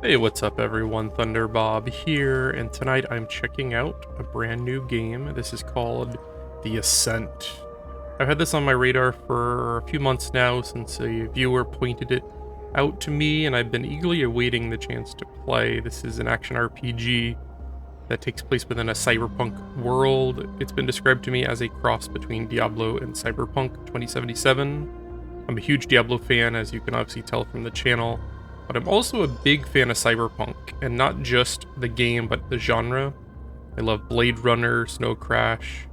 Hey, what's up everyone? Thunderbob here, and tonight I'm checking out a brand new game. This is called The Ascent. I've had this on my radar for a few months now since a viewer pointed it out to me, and I've been eagerly awaiting the chance to play. This is an action RPG that takes place within a cyberpunk world. It's been described to me as a cross between Diablo and Cyberpunk 2077. I'm a huge Diablo fan, as you can obviously tell from the channel, but I'm also a big fan of Cyberpunk, and not just the game, but the genre. I love Blade Runner, Snow Crash,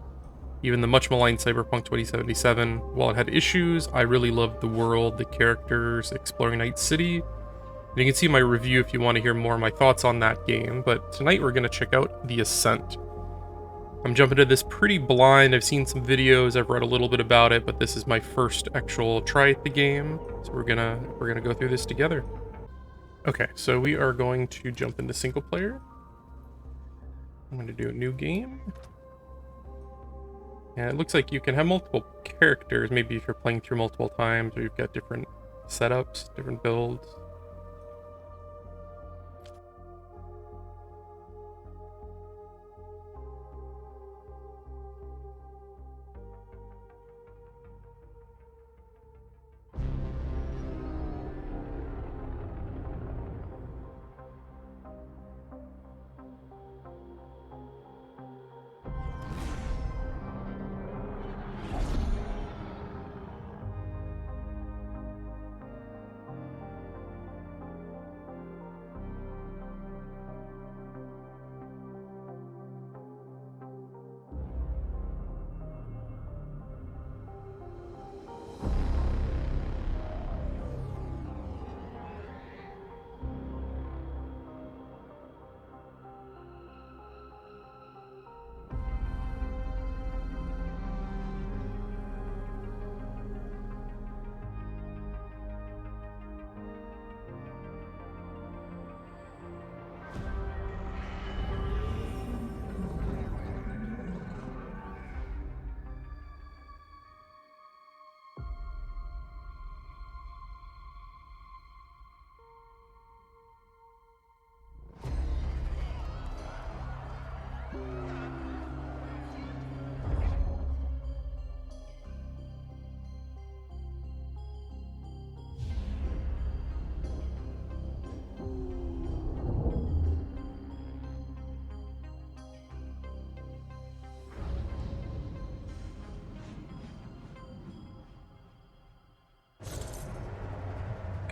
even the much maligned Cyberpunk 2077. While it had issues, I really loved the world, the characters, exploring Night City. And you can see my review if you want to hear more of my thoughts on that game, but tonight we're going to check out The Ascent. I'm jumping into this pretty blind. I've seen some videos, I've read a little bit about it, but this is my first actual try at the game. So we're gonna go through this together. Okay, so we are going to jump into single player. I'm going to do a new game. And it looks like you can have multiple characters, maybe if you're playing through multiple times, or you've got different setups, different builds.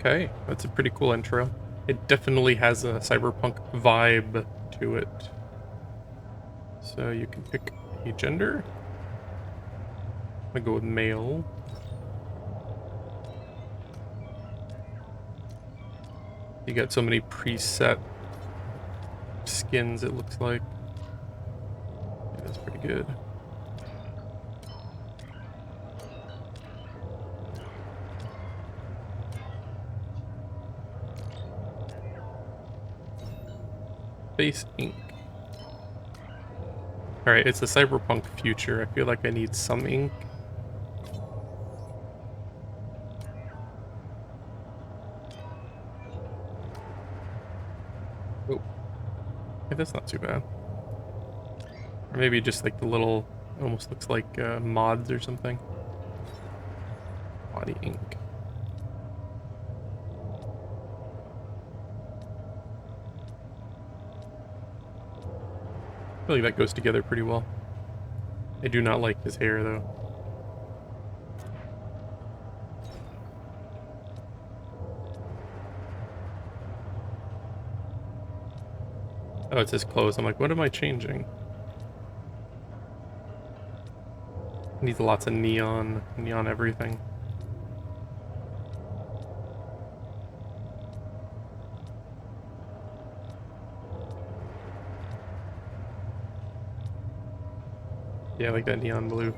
Okay, that's a pretty cool intro. It definitely has a cyberpunk vibe to it. So you can pick a gender. I'm gonna go with male. You got so many preset skins, it looks like. Yeah, that's pretty good. Face ink. Alright, it's a cyberpunk future. I feel like I need some ink. Oh. Okay, that's not too bad. Or maybe just like the little, almost looks like mods or something. Body ink. I feel like that goes together pretty well. I do not like his hair though. Oh, it's his clothes. I'm like, what am I changing? Needs lots of neon everything. Yeah, I like that neon blue.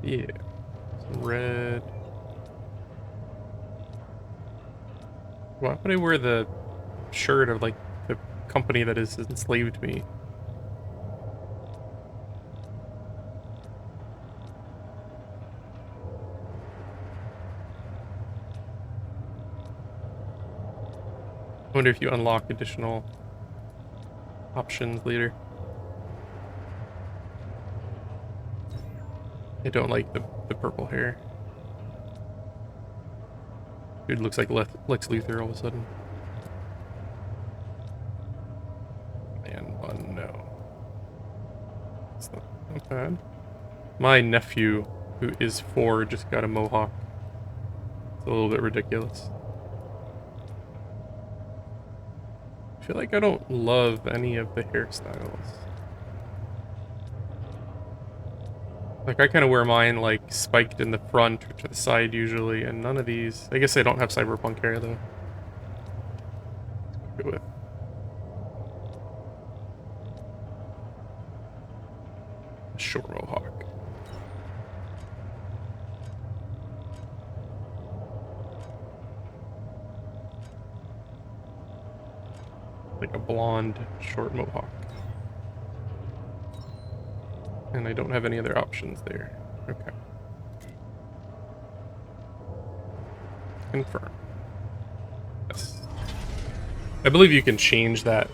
Yeah, some red. Why would I wear the shirt of like the company that has enslaved me? wonder if you unlock additional options later. I don't like the purple hair. Dude looks like Lex Luthor all of a sudden. And one, no. It's not bad. My nephew, who is 4, just got a mohawk. It's a little bit ridiculous. I feel like I don't love any of the hairstyles. Like, I kind of wear mine, like, spiked in the front or to the side usually, and none of these... I guess I don't have Cyberpunk hair, though. Let's go with... a short mohawk. Like a blonde, short mohawk. And I don't have any other options there. Okay. Confirm. Yes. I believe you can change that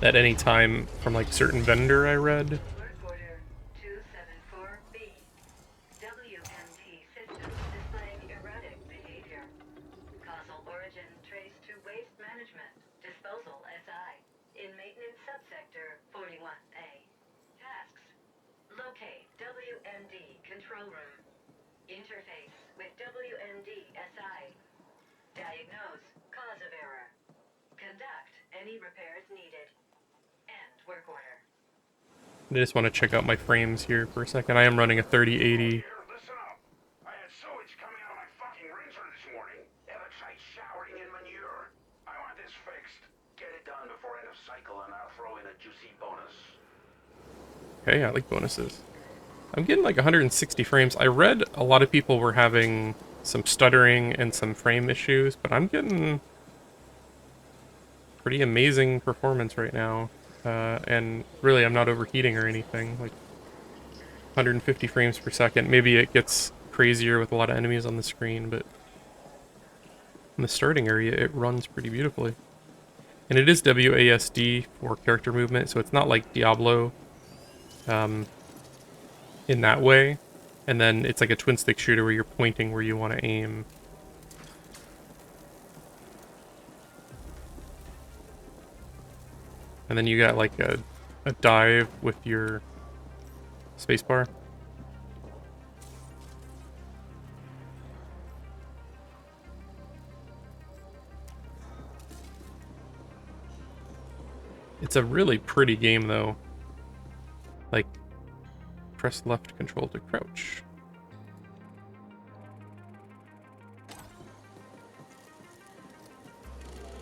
at any time from like certain vendor I read. Control room. Interface with WMD-SI. Diagnose cause of error. Conduct any repairs needed. End work order. I just want to check out my frames here for a second. I am running a 3080. Listen up. I had sewage coming out of my fucking rinser this morning. Electrolyte showering in manure. I want this fixed. Get it done before end of cycle and I'll throw in a juicy bonus. Okay, I like bonuses. I'm getting like 160 frames. I read a lot of people were having some stuttering and some frame issues, but I'm getting pretty amazing performance right now. And really, I'm not overheating or anything. Like 150 frames per second. Maybe it gets crazier with a lot of enemies on the screen, but in the starting area, it runs pretty beautifully. And it is WASD for character movement, so it's not like Diablo. In that way, and then it's like a twin stick shooter where you're pointing where you want to aim. And then you got like a dive with your spacebar. It's a really pretty game though. Like, press left control to crouch.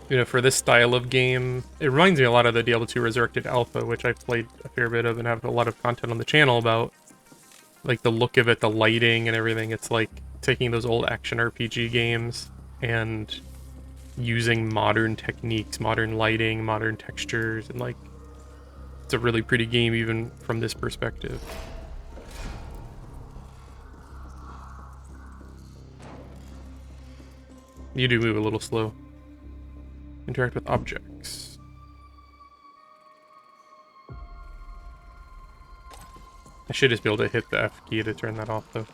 You know, for this style of game, it reminds me a lot of the Diablo 2 Resurrected Alpha, which I've played a fair bit of and have a lot of content on the channel about. Like the look of it, the lighting and everything. It's like taking those old action RPG games and using modern techniques, modern lighting, modern textures, and like, it's a really pretty game even from this perspective. You do move a little slow. Interact with objects. I should just be able to hit the F key to turn that off, though.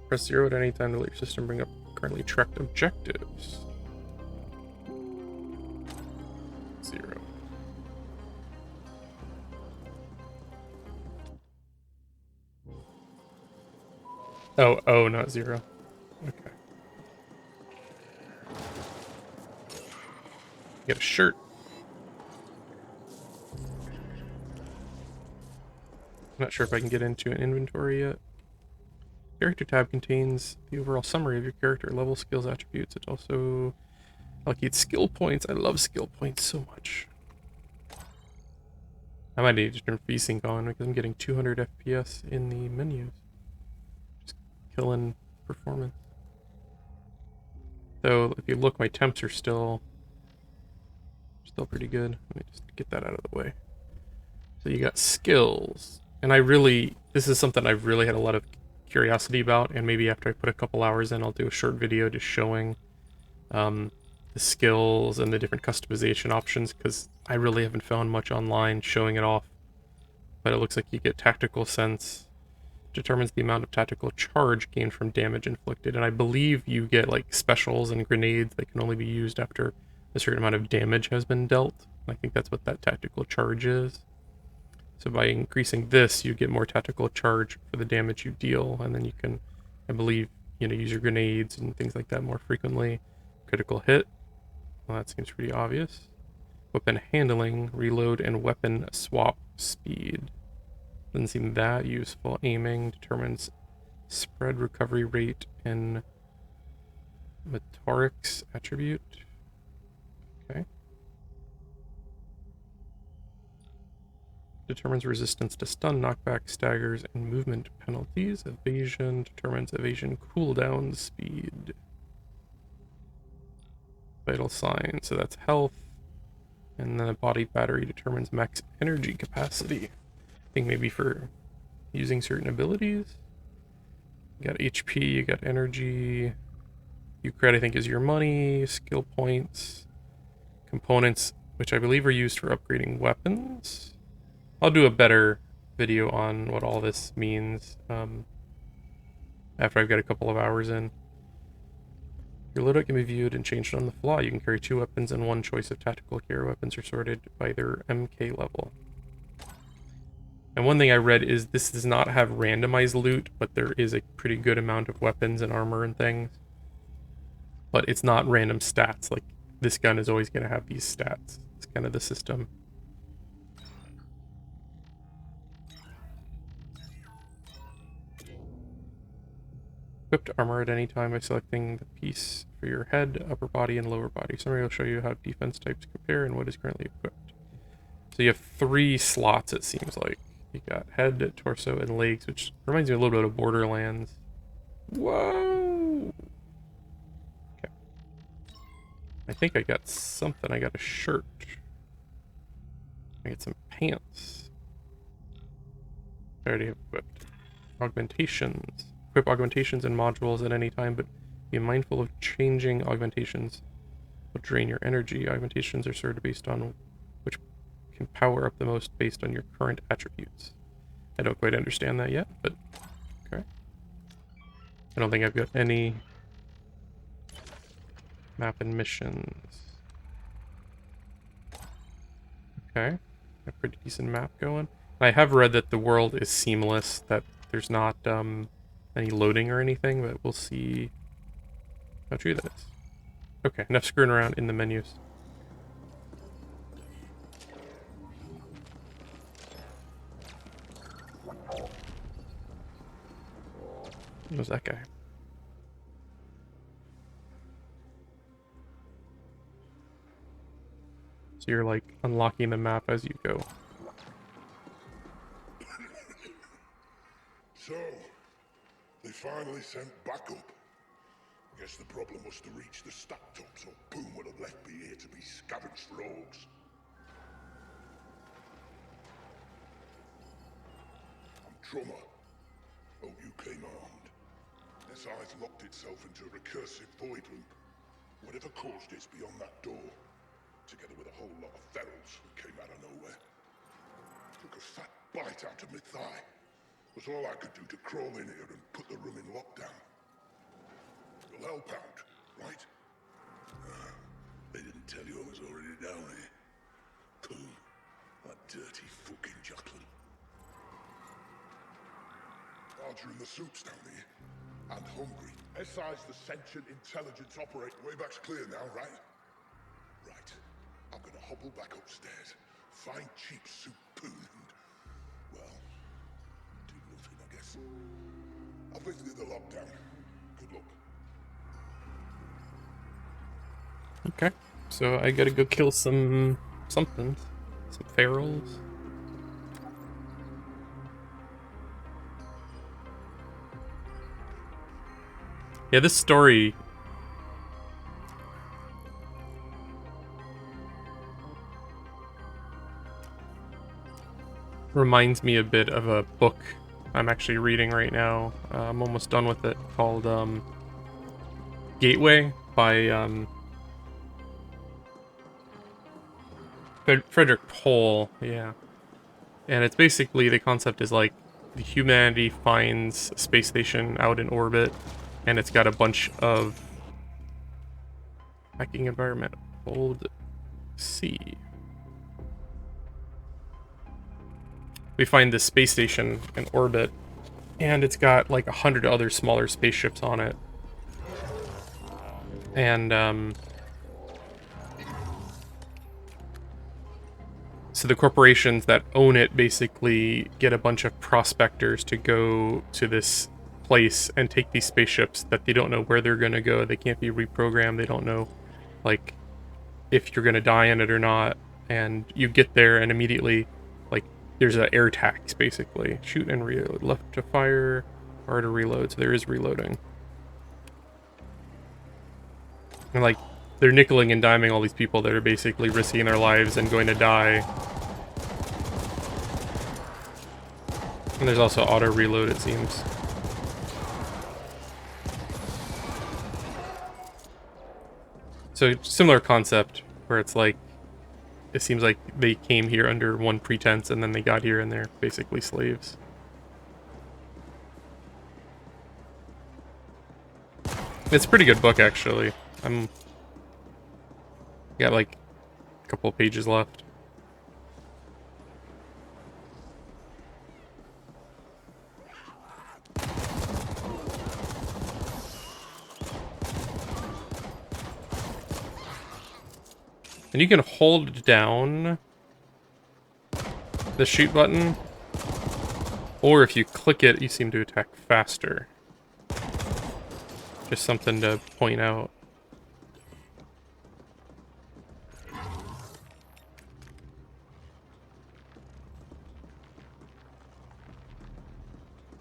Press 0 at any time to let your system bring up currently tracked objectives. 0. Oh, not 0. Okay. Get a shirt. I'm not sure if I can get into an inventory yet. Character tab contains the overall summary of your character, level, skills, attributes. It also allocates skill points. I love skill points so much. I might need to turn VSync on because I'm getting 200 FPS in the menus. Just killing performance. So if you look, my temps are still pretty good. Let me just get that out of the way. So you got skills. And this is something I've really had a lot of curiosity about, and maybe after I put a couple hours in, I'll do a short video just showing the skills and the different customization options, because I really haven't found much online showing it off. But it looks like you get tactical sense, determines the amount of tactical charge gained from damage inflicted, and I believe you get like specials and grenades that can only be used after a certain amount of damage has been dealt. I think that's what that tactical charge is. So by increasing this, you get more tactical charge for the damage you deal, and then you can, I believe, use your grenades and things like that more frequently. Critical hit, well, that seems pretty obvious. Weapon handling, reload, and weapon swap speed. Doesn't seem that useful. Aiming determines spread recovery rate and Metorix attribute. Okay. Determines resistance to stun, knockback, staggers, and movement penalties. Evasion determines evasion cooldown speed. Vital sign, so that's health. And then a body battery determines max energy capacity. I think maybe for using certain abilities. You got HP, you got energy. Credit, I think, is your money. Skill points. Components, which I believe are used for upgrading weapons. I'll do a better video on what all this means after I've got a couple of hours in. Your loadout can be viewed and changed on the fly. You can carry 2 weapons, and 1 choice of tactical carry weapons are sorted by their MK level. And one thing I read is this does not have randomized loot, but there is a pretty good amount of weapons and armor and things. But it's not random stats. Like, this gun is always going to have these stats. It's kind of the system. Equipped armor at any time by selecting the piece for your head, upper body, and lower body. Summary will show you how defense types compare and what is currently equipped. So you have 3 slots, it seems like. You got head, torso, and legs, which reminds me a little bit of Borderlands. Whoa! Okay. I think I got something. I got a shirt. I got some pants. I already have equipped. Augmentations. Equip augmentations and modules at any time, but be mindful of changing augmentations will drain your energy. Augmentations are sorted based on which can power up the most based on your current attributes. I don't quite understand that yet, but okay. I don't think I've got any map and missions. Okay, a pretty decent map going. I have read that the world is seamless, that there's not any loading or anything, but we'll see how true that is. Okay, enough screwing around in the menus. Who's that guy? So you're like unlocking the map as you go. So, they finally sent backup. Guess the problem was to reach the stack tops, or Boom would have left me here to be scavenged for orcs. I'm Trummer. Oh, you came armed. SI's locked itself into a recursive void loop. Whatever caused it's beyond that door, together with a whole lot of ferals who came out of nowhere. Took a fat bite out of my thigh. Was all I could do to crawl in here and put the room in lockdown. You'll help out, right? They didn't tell you I was already down here. Pooh, that dirty fucking Joplin. Archer and the soups down here. And hungry. SI's the sentient intelligence operator. Way back's clear now, right? Right. I'm gonna hobble back upstairs, find cheap soup Poon, and, well, do nothing, I guess. I've visited the lockdown. Good luck. Okay, so I gotta go kill some ferals. Yeah, this story. reminds me a bit of a book I'm actually reading right now. I'm almost done with it, called Gateway by Frederick Pohl, yeah. And it's basically, the concept is like humanity finds a space station out in orbit, and it's got a bunch of hacking environment. Hold C. We find this space station in orbit, and it's got like 100 other smaller spaceships on it. And so the corporations that own it basically get a bunch of prospectors to go to this place and take these spaceships that they don't know where they're going to go. They can't be reprogrammed. They don't know, like, if you're going to die in it or not. And you get there and immediately, like, there's an air tax, basically. Shoot and reload. Left to fire, R to reload. So there is reloading. And, like, they're nickeling and diming all these people that are basically risking their lives and going to die. And there's also auto reload, it seems. So similar concept, where it's like, it seems like they came here under one pretense and then they got here and they're basically slaves. It's a pretty good book, actually. Got like a couple pages left. And you can hold down the shoot button, or if you click it, you seem to attack faster. Just something to point out.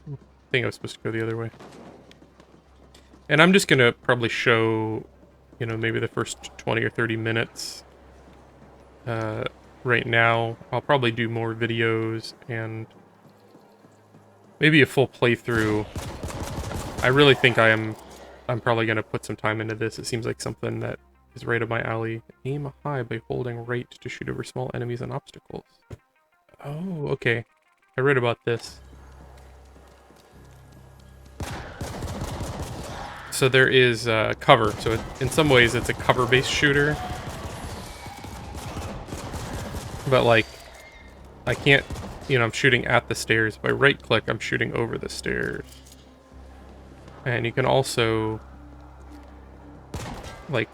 I think I was supposed to go the other way. And I'm just gonna probably show, you know, maybe the first 20 or 30 minutes right now. I'll probably do more videos and maybe a full playthrough. I really think I'm probably gonna put some time into this. It seems like something that is right up my alley. Aim high by holding right to shoot over small enemies and obstacles. Oh, okay. I read about this. So there is cover. So in some ways it's a cover-based shooter. But like, I can't, you know, I'm shooting at the stairs. If I right click, I'm shooting over the stairs. And you can also, like,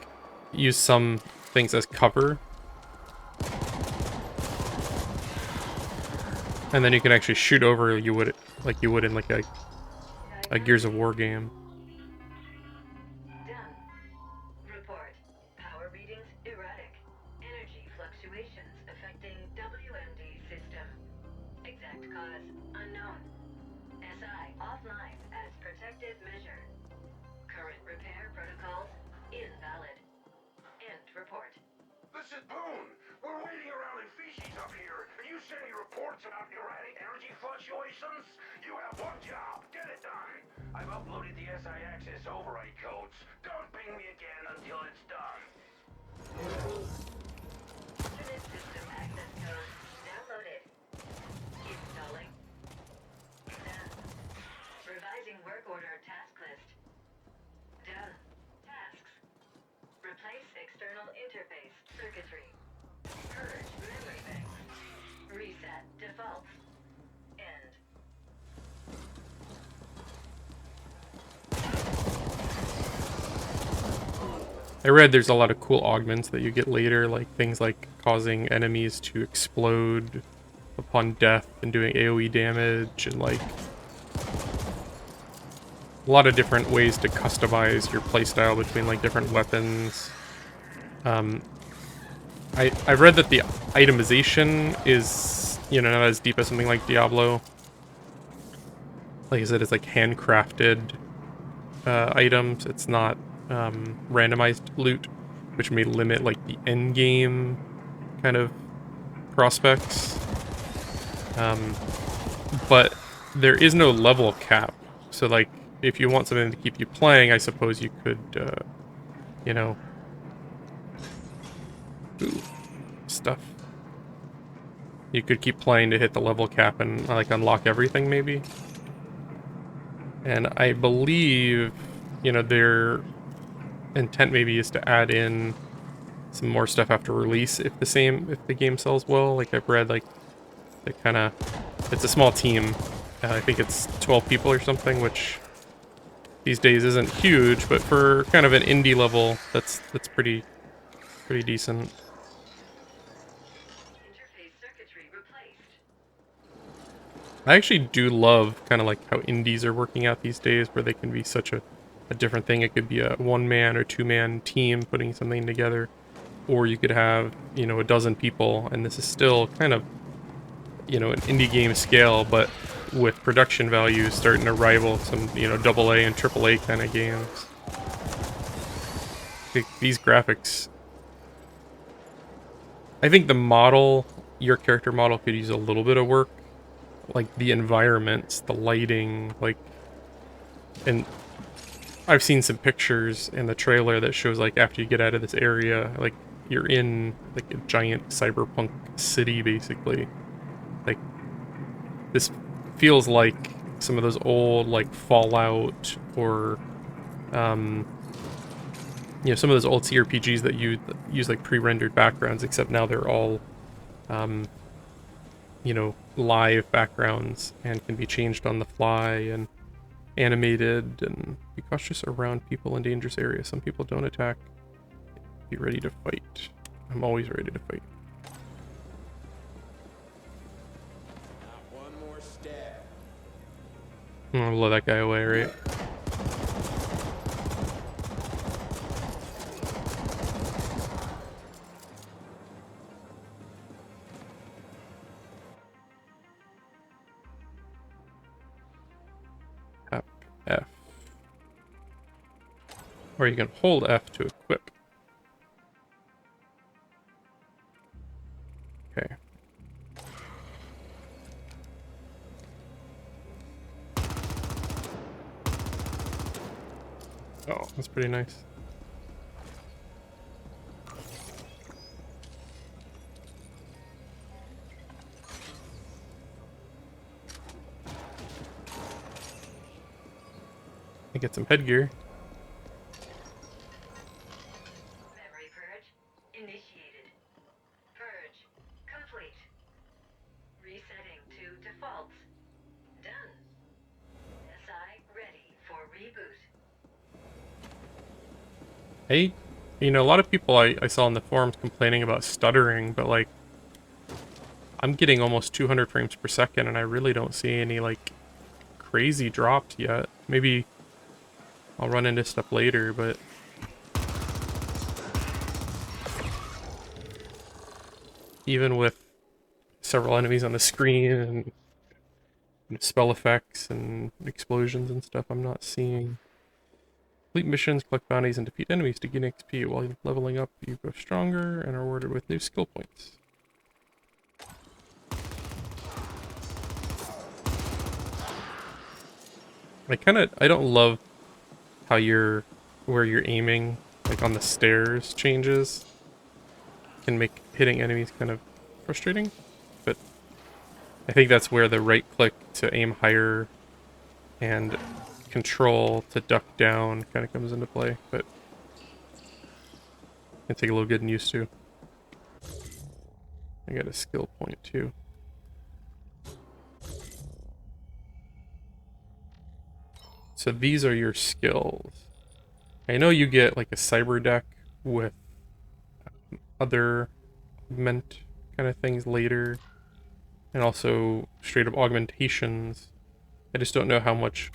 use some things as cover. And then you can actually shoot over you would, like you would in like a Gears of War game. Done. Report. Power readings erratic. Energy fluctuations affecting WMD system. Exact cause unknown. SI offline as protective measure. Current repair protocols invalid. End report. This is Boone. We're waiting around in feces up here. Are you sending reports about erratic energy fluctuations? You have one job. Get it done. I've uploaded the SI access override codes. Don't ping me again until it's done. Alternate system access code downloaded. Installing. Done. Revising work order task list. Done. Tasks. Replace external interface circuitry. Purge memory banks. Reset defaults. End. I read there's a lot of cool augments that you get later, like things like causing enemies to explode upon death and doing AoE damage, and like a lot of different ways to customize your playstyle between like different weapons. I read that the itemization is, you know, not as deep as something like Diablo. Like I said, it's like handcrafted items. It's not randomized loot, which may limit like the end game kind of prospects. But there is no level cap. So, like, if you want something to keep you playing, I suppose you could, you know... Ooh, stuff. You could keep playing to hit the level cap and, like, unlock everything, maybe? And I believe, you know, their intent maybe is to add in some more stuff after release if the game sells well. Like, I've read, like, they kind of... It's a small team. I think it's 12 people or something, which these days isn't huge, but for kind of an indie level, that's pretty decent. Interface circuitry replaced. I actually do love kind of like how indies are working out these days, where they can be such a different thing. It could be a one-man or two-man team putting something together, or you could have, you know, a dozen people, and this is still kind of, you know, an indie game scale, but with production values starting to rival some, you know, AA and AAA kind of games. These graphics... I think the model, your character model, could use a little bit of work. Like, the environments, the lighting, like... And I've seen some pictures in the trailer that shows, like, after you get out of this area, like, you're in, like, a giant cyberpunk city, basically. Like, this feels like some of those old, like, Fallout or, you know, some of those old CRPGs that use like, pre-rendered backgrounds, except now they're all, you know, live backgrounds and can be changed on the fly and animated. And be cautious around people in dangerous areas. Some people don't attack. Be ready to fight. I'm always ready to fight. One more step. I'm gonna blow that guy away, right? Tap F. Or you can hold F to equip. Okay. Oh, that's pretty nice. I get some headgear. Memory purge initiated. Purge complete. Resetting to defaults. Done. SI ready for reboot. Hey, you know, a lot of people I saw on the forums complaining about stuttering, but like, I'm getting almost 200 frames per second, and I really don't see any like crazy drops yet. Maybe I'll run into stuff later, but even with several enemies on the screen and spell effects and explosions and stuff, I'm not seeing. Complete missions, collect bounties, and defeat enemies to gain XP. While leveling up, you grow stronger and are rewarded with new skill points. I don't love how where you're aiming, like on the stairs, changes. Can make hitting enemies kind of frustrating, but I think that's where the right click to aim higher and control to duck down kind of comes into play, but can take a little getting used to. I got a skill point too. So these are your skills. I know you get like a cyber deck with other augment kind of things later, and also straight up augmentations. I just don't know how much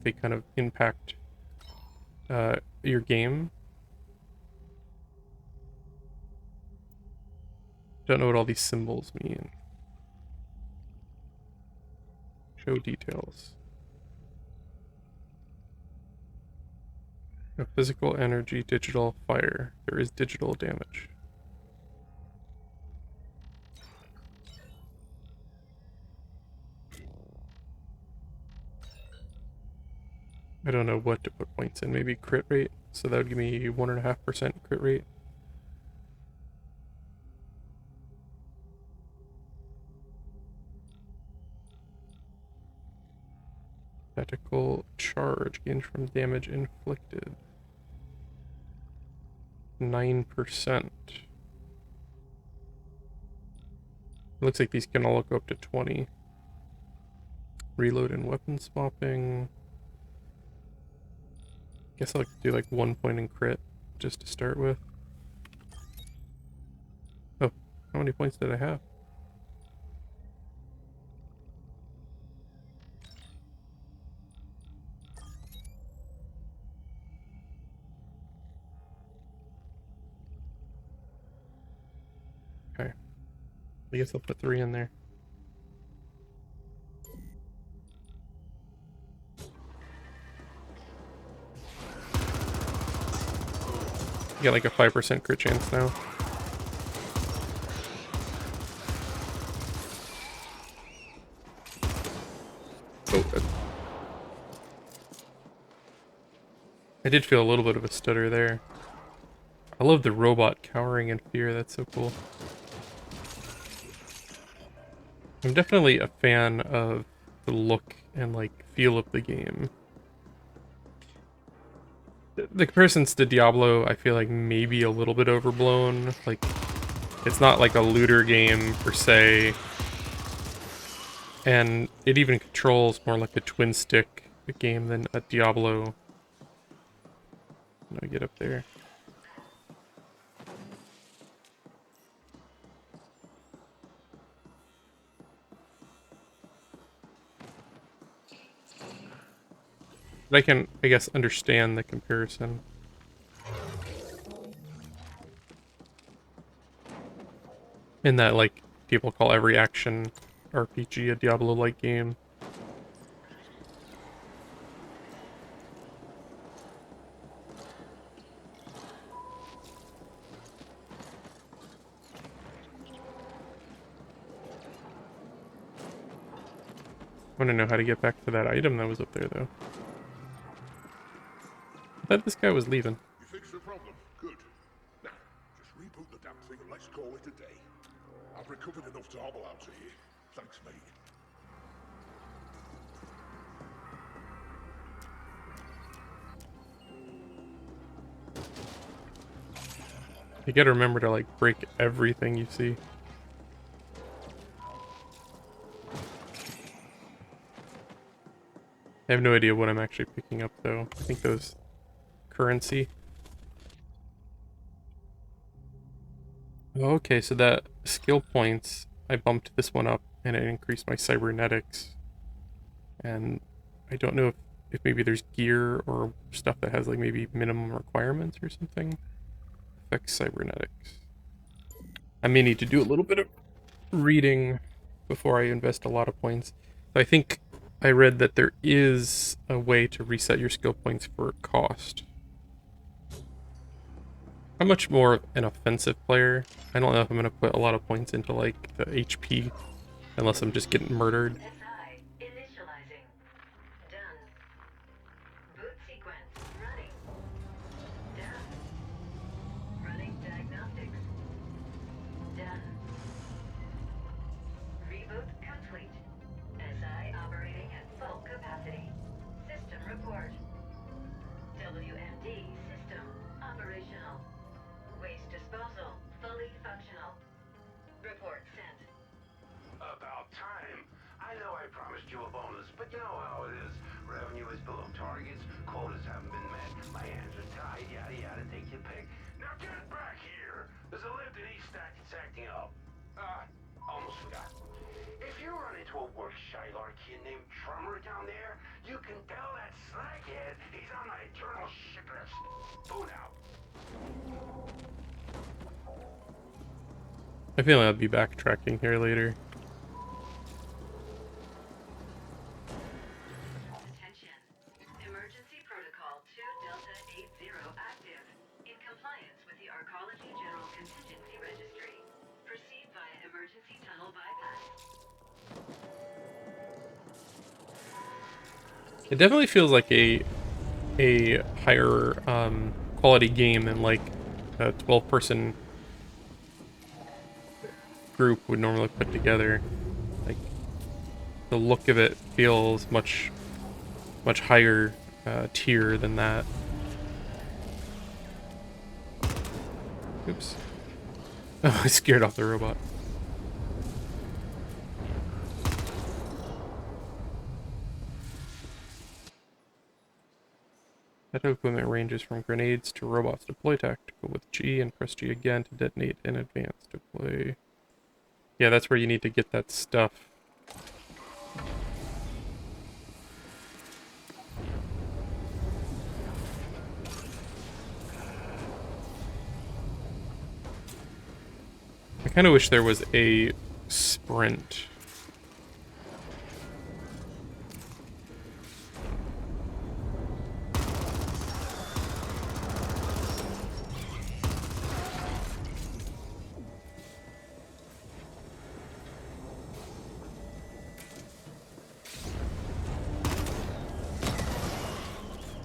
they kind of impact your game. Don't know what all these symbols mean. Show details. No physical, energy, digital, fire. There is digital damage. I don't know what to put points in. Maybe crit rate. So that would give me 1.5% crit rate. Tactical charge gained from damage inflicted. 9%. Looks like these can all go up to 20. Reload and weapon swapping. Guess I'll do like 1 point in crit just to start with. Oh, how many points did I have? Okay. I guess I'll put 3 in there. You got like a 5% crit chance now. Oh, I did feel a little bit of a stutter there. I love the robot cowering in fear. That's so cool. I'm definitely a fan of the look and like feel of the game. The comparisons to Diablo, I feel like maybe a little bit overblown. Like, it's not like a looter game per se. And it even controls more like a twin stick game than a Diablo. How do I get up there? But I can, I guess, understand the comparison. In that, like, people call every action RPG a Diablo-like game. I want to know how to get back to that item that was up there, though. I thought this guy was leaving. You fixed the problem? Good. Now, just reboot the damn thing and let's call it a day. I've recovered enough to hobble out of here. Thanks, mate. You gotta remember to, like, break everything you see. I have no idea what I'm actually picking up, though. I think those currency. Okay, so that skill points, I bumped this one up and it increased my cybernetics. And I don't know if maybe there's gear or stuff that has like maybe minimum requirements or something. Affects cybernetics. I may need to do a little bit of reading before I invest a lot of points. I think I read that there is a way to reset your skill points for cost. I'm much more an offensive player. I don't know if I'm going to put a lot of points into like the HP unless I'm just getting murdered. SI initializing. Done. Boot sequence running. Done. Running diagnostics. Done. Reboot complete. SI operating at full capacity. System report. WMD system operational. Waste disposal fully functional. Report sent. About time. I know I promised you a bonus, but you know how it is. Revenue is below targets, quotas haven't been met, my hands are tied, yada yada, take your pick. Now get back here! There's a lift in East Stack that's acting up. Almost forgot. If you run into a work-shy lark kid named Trummer down there, you can tell that slackhead he's on my eternal shit list. Boot out. I feel like I'll be backtracking here later. Attention. Emergency protocol 2 Delta 80 active. In compliance with the Arcology General Contingency Registry. Proceed via emergency tunnel bypass. It definitely feels like a a higher quality game than like a 12-person group would normally put together. Like the look of it feels much higher tier than that. Oops. Oh, I scared off the robot. That equipment ranges from grenades to robots. Deploy tactical with G and press G again to detonate in advance. Deploy. Yeah, that's where you need to get that stuff. I kind of wish there was a sprint.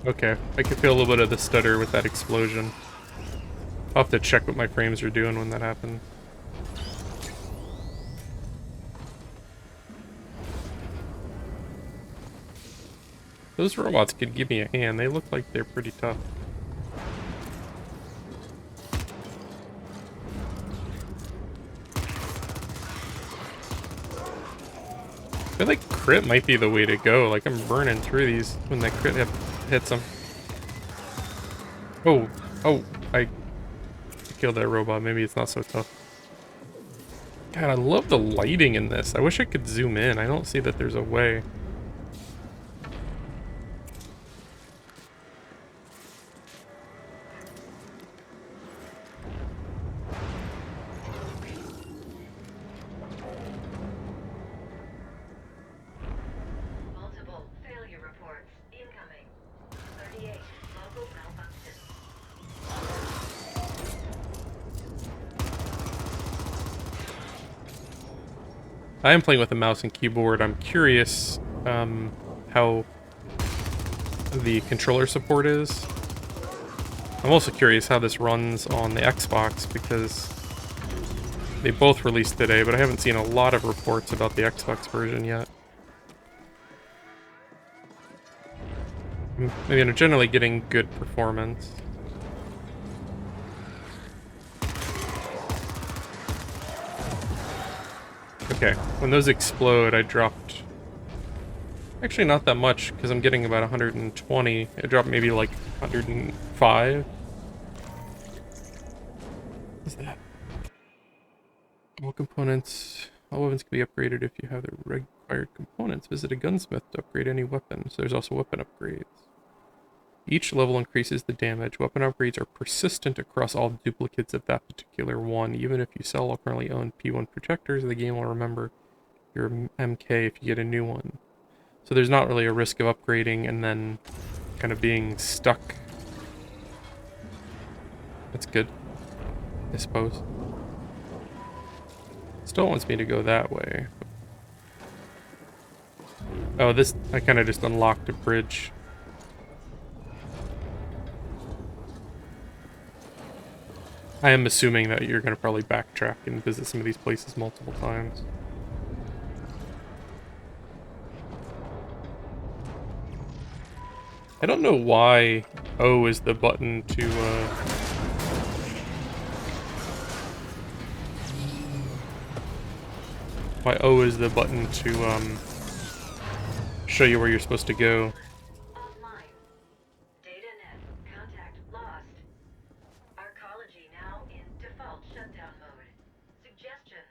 Okay, I can feel a little bit of the stutter with that explosion. I'll have to check what my frames are doing when that happens. Those robots could give me a hand. They look like they're pretty tough. I feel like crit might be the way to go. Like, I'm burning through these when that crit hits them. Oh, I killed that robot. Maybe it's not so tough. God, I love the lighting in this. I wish I could zoom in. I don't see that there's a way. Multiple failure reports incoming. 38 local malfunction. I am playing with a mouse and keyboard. I'm curious how the controller support is. I'm also curious how this runs on the Xbox because they both released today, but I haven't seen a lot of reports about the Xbox version yet. I mean, I'm generally getting good performance. Okay, when those explode, I dropped... Actually, not that much, because I'm getting about 120. It dropped maybe like 105. What's that? All components... All weapons can be upgraded if you have the required components. Visit a gunsmith to upgrade any weapon. So there's also weapon upgrades. Each level increases the damage. Weapon upgrades are persistent across all duplicates of that particular one. Even if you sell all currently owned P1 protectors, the game will remember your MK if you get a new one. So there's not really a risk of upgrading and then kind of being stuck. That's good, I suppose. Still wants me to go that way. Oh, this, I kind of just unlocked a bridge. I am assuming that you're going to probably backtrack and visit some of these places multiple times. I don't know why O is the button to, why O is the button to, show you where you're supposed to go. Offline. DataNet contact lost. Arcology now in default shutdown mode. Suggestion.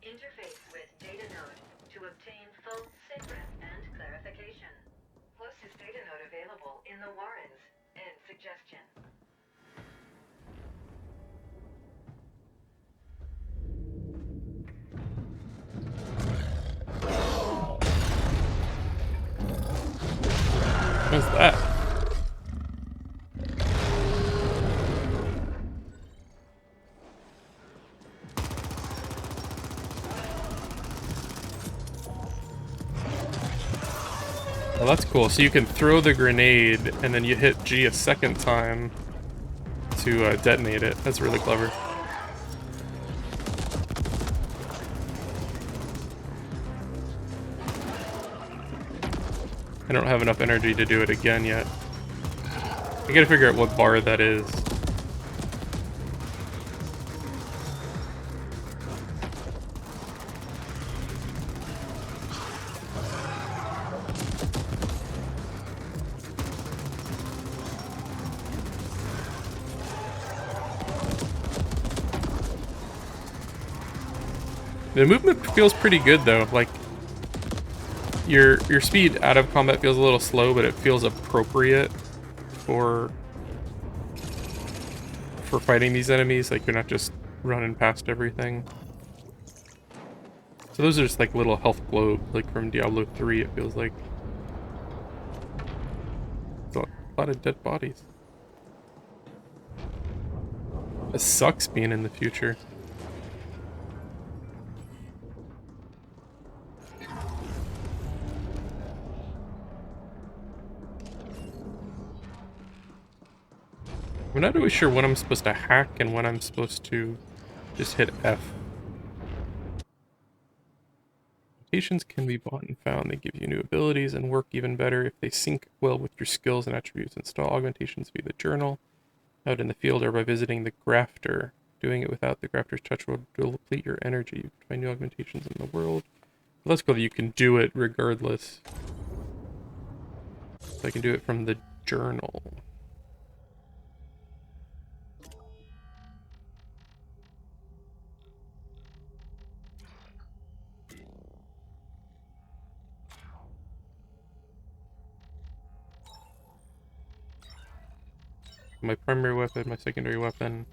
Interface with data node to obtain full sitrep and clarification. Closest data node available in the Warrens. End suggestion. What's that? Well, that's cool. So you can throw the grenade, and then you hit G a second time to detonate it. That's really clever. I don't have enough energy to do it again yet. I gotta figure out what bar that is. The movement feels pretty good though. Like your speed out of combat feels a little slow, but it feels appropriate for fighting these enemies. Like you're not just running past everything. So those are just like little health globes, like from Diablo 3. It feels like it's a lot of dead bodies. It sucks being in the future. I'm not really sure when I'm supposed to hack and when I'm supposed to just hit F. Mutations can be bought and found. They give you new abilities and work even better if they sync well with your skills and attributes. Install augmentations via the journal, out in the field, or by visiting the grafter. Doing it without the grafter's touch will deplete your energy. You can find new augmentations in the world. Well, that's cool that you can do it regardless. So I can do it from the journal. My primary weapon, my secondary weapon,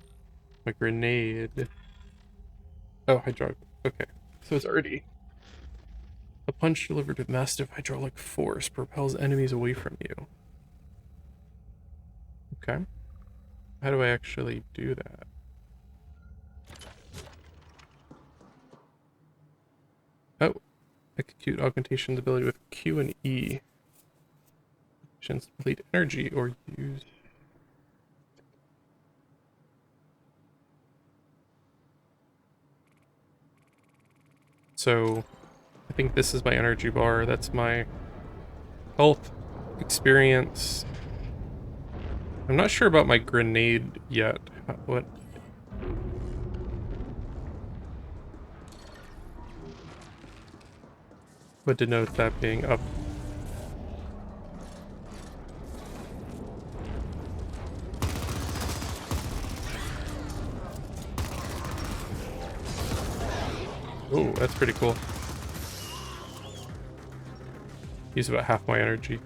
my grenade. Oh, hydraulic. Okay. So it's already... A punch delivered with massive hydraulic force propels enemies away from you. Okay. How do I actually do that? Oh. Execute augmentation's ability with Q and E. Chance to bleed energy or use... So, I think this is my energy bar. That's my health, experience. I'm not sure about my grenade yet. What? Would denote that being up? Oh, that's pretty cool. Use about half my energy.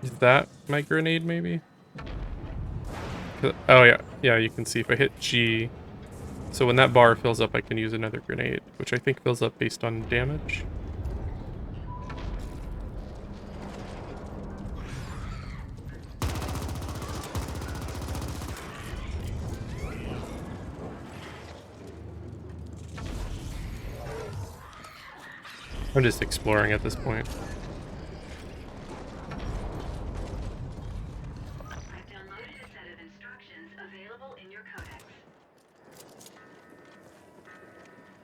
Is that my grenade, maybe? Oh, yeah. Yeah, you can see if I hit G. So when that bar fills up, I can use another grenade, which I think fills up based on damage. I'm just exploring at this point. I've downloaded a set of instructions available in your codex.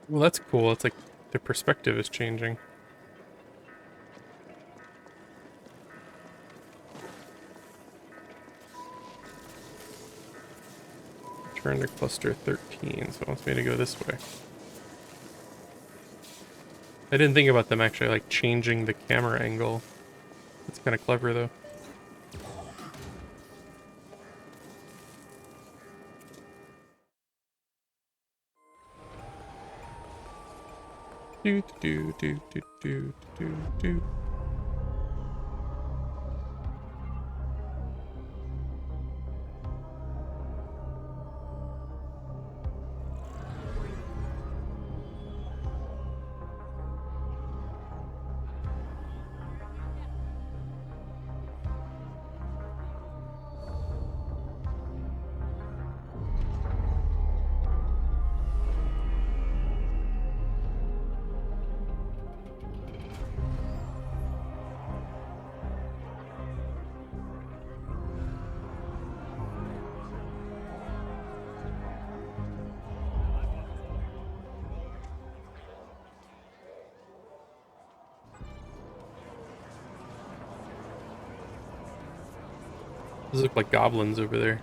Well, that's cool. It's like the perspective is changing. Turn to cluster 13, so it wants me to go this way. I didn't think about them actually like changing the camera angle. That's kind of clever though. Do do do do do do do. Those look like goblins over there.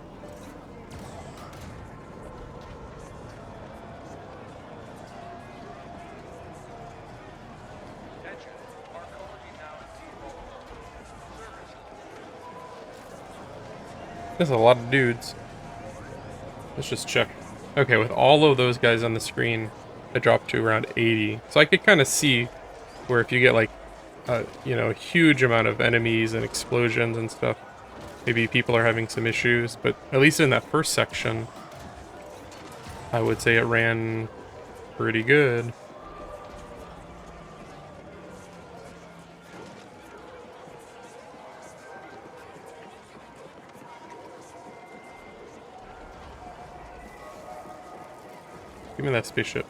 Attention. Arcology now in default mode. Services. There's a lot of dudes. Let's just check. Okay, with all of those guys on the screen, I dropped to around 80. So I could kind of see where if you get like, you know, a huge amount of enemies and explosions and stuff, maybe people are having some issues. But at least in that first section, I would say it ran pretty good. Give me that spaceship.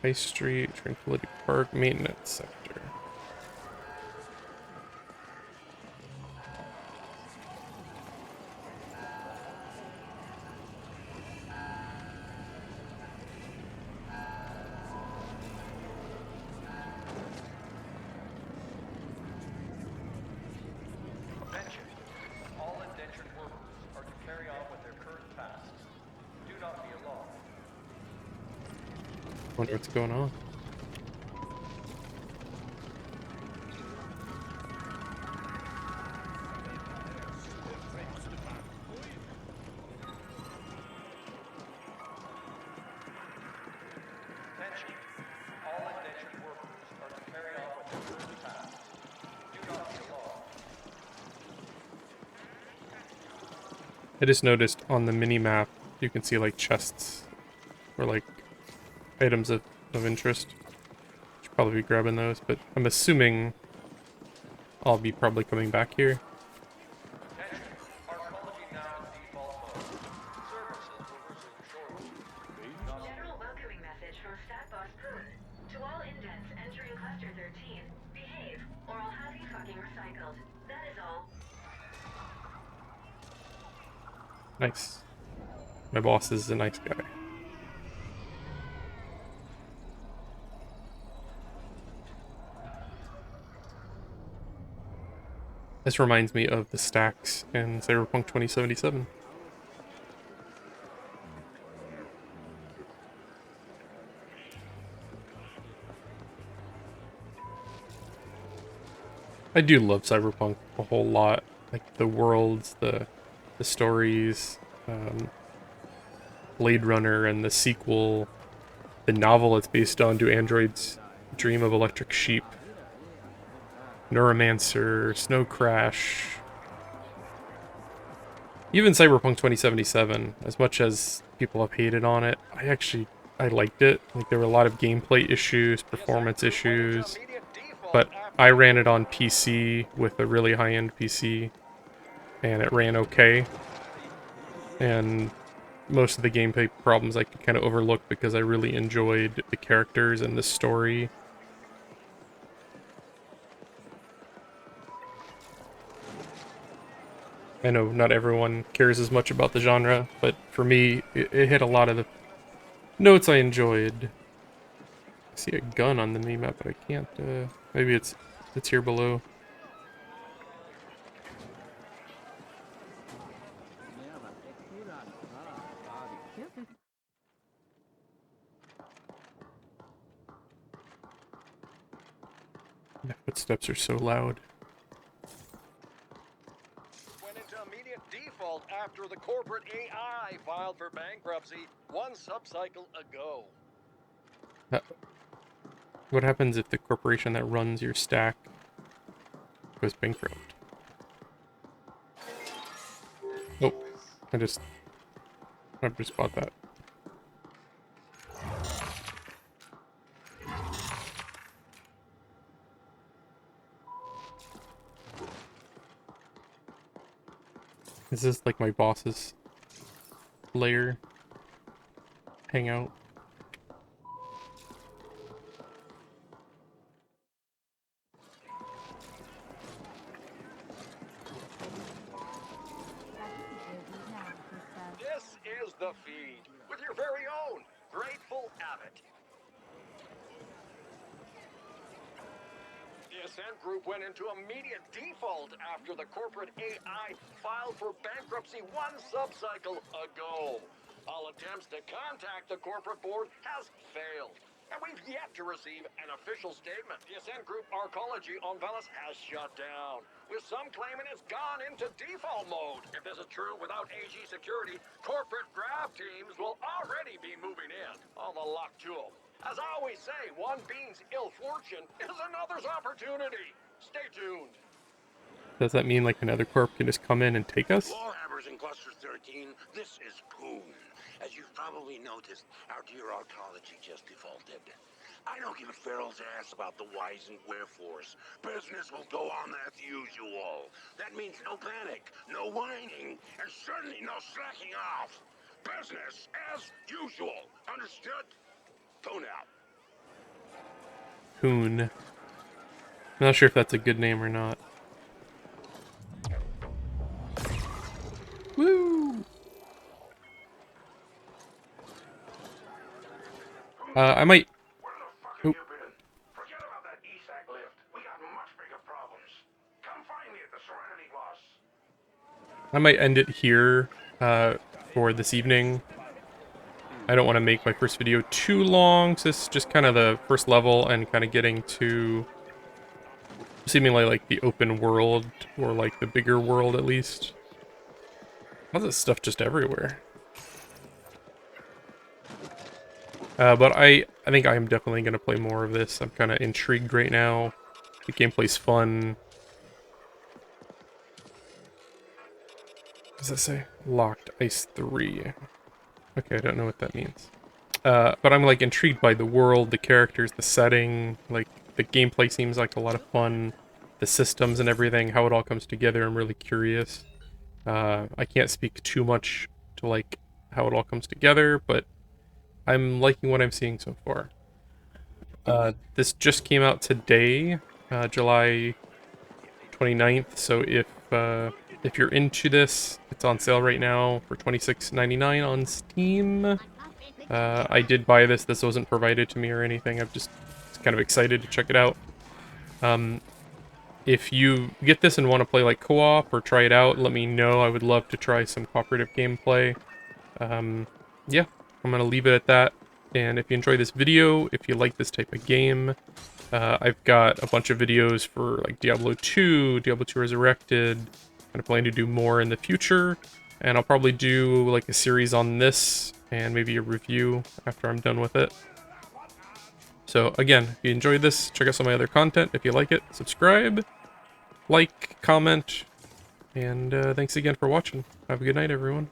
High Street, Tranquility Park, Maintenance Sector. Attention. All indentured workers are to carry on with their current tasks. Do not be alarmed. Wonder what's going on. Attention. All indentured workers are to carry on with their current tasks. Do not be alarmed. I just noticed on the mini map you can see like chests or like items of interest. Should probably be grabbing those, but I'm assuming I'll be probably coming back here. Attention. Arcology now in default mode. Services will resume shortly. General welcoming message from Stat Boss Poon. To all indents entering Cluster 13, behave, or I'll have you fucking recycled. That is all. Nice. My boss is a nice guy. This reminds me of the stacks in Cyberpunk 2077. I do love Cyberpunk a whole lot. Like the worlds, the stories, Blade Runner and the sequel, the novel it's based on, Do Androids Dream of Electric Sheep, Neuromancer, Snow Crash, even Cyberpunk 2077, as much as people have hated on it, I liked it. Like there were a lot of gameplay issues, performance issues, but I ran it on PC with a really high-end PC, and it ran okay. And most of the gameplay problems I could kind of overlook because I really enjoyed the characters and the story. I know not everyone cares as much about the genre, but for me, it hit a lot of the notes I enjoyed. I see a gun on the map, but I can't, maybe it's here below. My footsteps are so loud. Went into immediate default after the corporate AI filed for bankruptcy one subcycle ago. What happens if the corporation that runs your stack goes bankrupt? Oh, I just bought that. Is this like my boss's lair? Hangout? This is the feed. With your your very own Grateful Abbott. The Ascent Group went into immediate default after the corporate AI filed for bankruptcy one subcycle ago. All attempts to contact the corporate board has failed, and we've yet to receive an official statement. The Ascent Group Arcology on Velis has shut down, with some claiming it's gone into default mode. If this is true, without AG security, corporate grab teams will already be moving in. All the luck to them. As I always say, one being's ill fortune is another's opportunity. Stay tuned. Does that mean like another corp can just come in and take us? Wallhammers in Cluster 13, this is Poon. As you've probably noticed, our dear arcology just defaulted. I don't give a feral's ass about the whys and wherefores. Business will go on as usual. That means no panic, no whining, and certainly no slacking off. Business as usual. Understood? Poon out. Poon. I'm not sure if that's a good name or not. Woo! I might... Where the fuck have you been? Forget about that ESAC lift. We got much bigger problems. Come find me at the Serenity Boss. I might end it here for this evening. I don't want to make my first video too long, so this is just kind of the first level and kind of getting to seemingly like the open world, or like the bigger world at least. All this stuff just everywhere. But I think I am definitely going to play more of this. I'm kind of intrigued right now. The gameplay's fun. What does that say? Locked Ice 3. Okay, I don't know what that means. But I'm like intrigued by the world, the characters, the setting. Like the gameplay seems like a lot of fun. The systems and everything, how it all comes together, I'm really curious. I can't speak too much to like how it all comes together, but I'm liking what I'm seeing so far. This just came out today, July 29th, so if you're into this, it's on sale right now for $26.99 on Steam. I did buy this. This wasn't provided to me or anything. I'm just kind of excited to check it out. If you get this and want to play like co-op or try it out, let me know. I would love to try some cooperative gameplay. Yeah, I'm going to leave it at that. And if you enjoy this video, if you like this type of game, I've got a bunch of videos for like Diablo 2, Diablo 2 Resurrected. I plan to do more in the future, and I'll probably do like a series on this and maybe a review after I'm done with it. So again, if you enjoyed this, check out some of my other content. If you like it, subscribe, like, comment, and thanks again for watching. Have a good night, everyone.